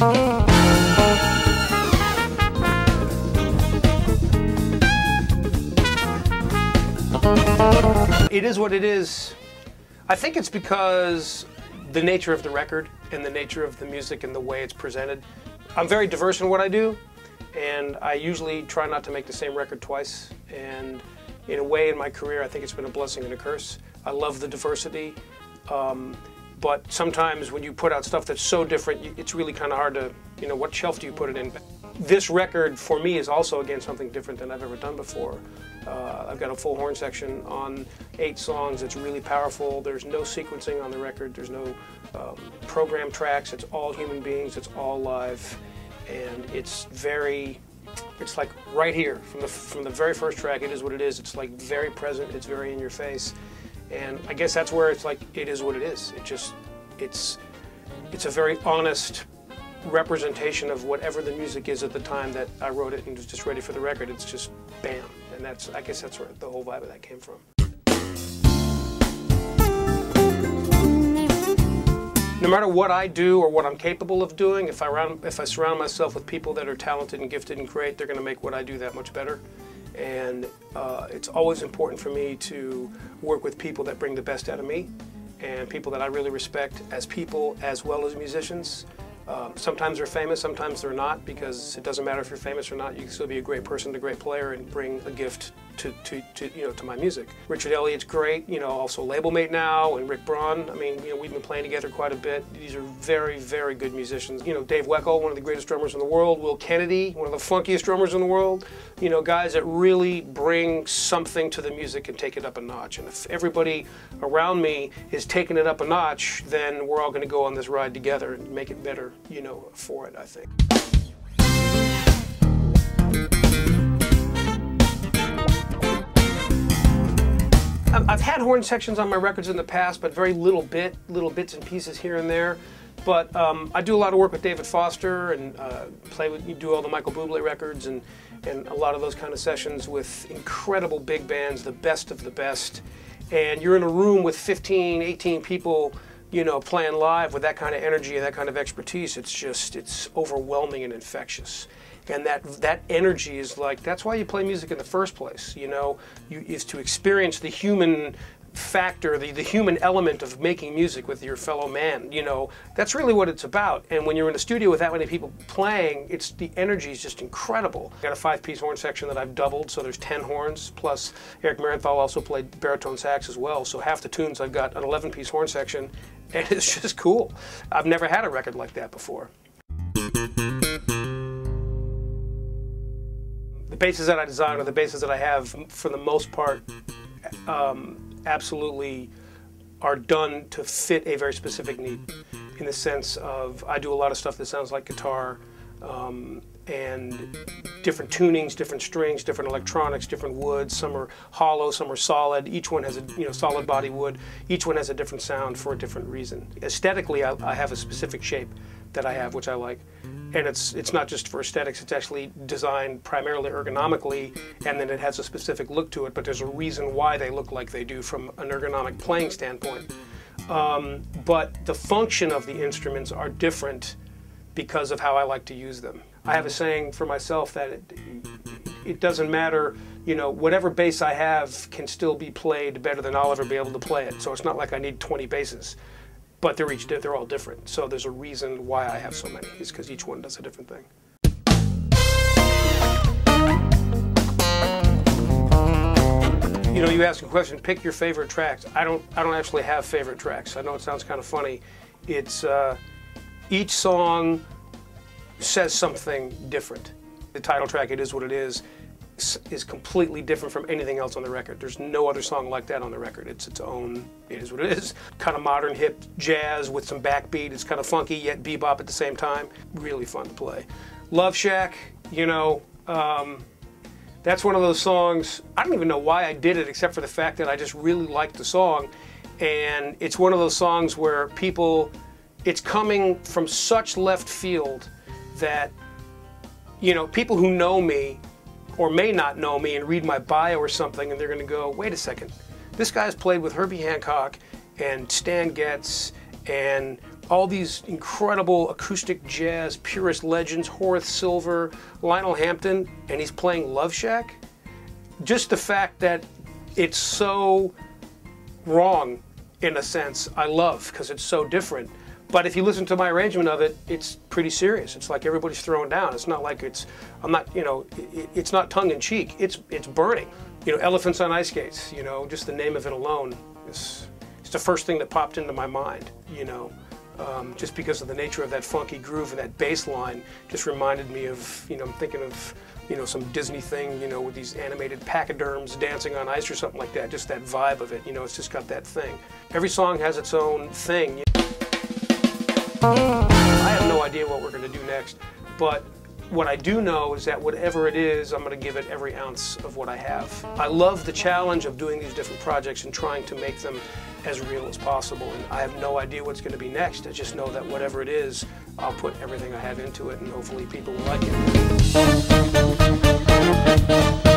It is what it is. I think it's because the nature of the record and the nature of the music and the way it's presented. I'm very diverse in what I do, and I usually try not to make the same record twice. And in a way, in my career, I think it's been a blessing and a curse. I love the diversity, but sometimes when you put out stuff that's so different, it's really kind of hard to, you know, what shelf do you put it in? This record, for me, is also, again, something different than I've ever done before. I've got a full horn section on 8 songs. It's really powerful. There's no sequencing on the record. There's no program tracks. It's all human beings. It's all live. And it's like right here from the very first track. It is what it is. It's like very present. It's very in your face. And I guess that's where it's like, it is what it is. It's a very honest representation of whatever the music is at the time that I wrote it and was just ready for the record. It's just bam. And I guess that's where the whole vibe of that came from. No matter what I do or what I'm capable of doing, if I surround myself with people that are talented and gifted and great, they're going to make what I do that much better. And it's always important for me to work with people that bring the best out of me and people that I really respect as people as well as musicians. Sometimes they're famous, sometimes they're not, because it doesn't matter if you're famous or not. You can still be a great person, a great player, and bring a gift to my music. Richard Elliott's great, you know, also label mate now, and Rick Braun. I mean, you know, we've been playing together quite a bit. These are very, very good musicians. You know, Dave Weckl, one of the greatest drummers in the world. Will Kennedy, one of the funkiest drummers in the world. You know, guys that really bring something to the music and take it up a notch. And if everybody around me is taking it up a notch, then we're all going to go on this ride together and make it better, you know, for it, I think. I've had horn sections on my records in the past, but very little bits and pieces here and there. But I do a lot of work with David Foster and do all the Michael Bublé records and a lot of those kind of sessions with incredible big bands, the best of the best. And you're in a room with 15, 18 people, you know, playing live with that kind of energy and that kind of expertise. It's overwhelming and infectious. And that energy is like, that's why you play music in the first place, you know, is to experience the human factor, the human element of making music with your fellow man, you know. That's really what it's about. And when you're in a studio with that many people playing, the energy is just incredible. I've got a 5-piece horn section that I've doubled, so there's 10 horns, plus Eric Marienthal also played baritone sax as well, so half the tunes I've got an 11-piece horn section, and it's just cool. I've never had a record like that before. The basses that I design are the basses that I have, for the most part, absolutely are done to fit a very specific need, in the sense of I do a lot of stuff that sounds like guitar, and different tunings, different strings, different electronics, different woods. Some are hollow, some are solid. Each one has a solid body wood. Each one has a different sound for a different reason. Aesthetically, I have a specific shape that I have, which I like. And it's not just for aesthetics, it's actually designed primarily ergonomically, and then it has a specific look to it, but there's a reason why they look like they do from an ergonomic playing standpoint. But the function of the instruments are different because of how I like to use them. I have a saying for myself that it doesn't matter, you know, whatever bass I have can still be played better than I'll ever be able to play it. So it's not like I need 20 basses. But they're all different. So there's a reason why I have so many, is because each one does a different thing. You know, you ask a question, pick your favorite tracks. I don't actually have favorite tracks. I know it sounds kind of funny. It's each song says something different. The title track, It Is What It Is completely different from anything else on the record. There's no other song like that on the record. It's its own, it is what it is. Kind of modern hip jazz with some backbeat. It's kind of funky yet bebop at the same time. Really fun to play. Love Shack, you know, that's one of those songs, I don't even know why I did it except for the fact that I just really liked the song. And it's one of those songs where it's coming from such left field that, you know, people who know me or may not know me and read my bio or something, and they're going to go, wait a second, this guy's played with Herbie Hancock and Stan Getz and all these incredible acoustic jazz purist legends, Horace Silver, Lionel Hampton, and he's playing Love Shack. Just the fact that it's so wrong, in a sense, I love, because it's so different. But if you listen to my arrangement of it, it's pretty serious. It's like everybody's throwing down. It's not like I'm not, you know, it's not tongue-in-cheek. It's burning. You know, Elephants on Ice Skates, you know, just the name of it alone is the first thing that popped into my mind, you know. Just because of the nature of that funky groove and that bass line just reminded me of, you know, I'm thinking of, you know, some Disney thing, you know, with these animated pachyderms dancing on ice or something like that, just that vibe of it, you know, it's just got that thing. Every song has its own thing. I have no idea what we're going to do next, but what I do know is that whatever it is, I'm going to give it every ounce of what I have. I love the challenge of doing these different projects and trying to make them as real as possible, and I have no idea what's going to be next. I just know that whatever it is, I'll put everything I have into it, and hopefully people will like it.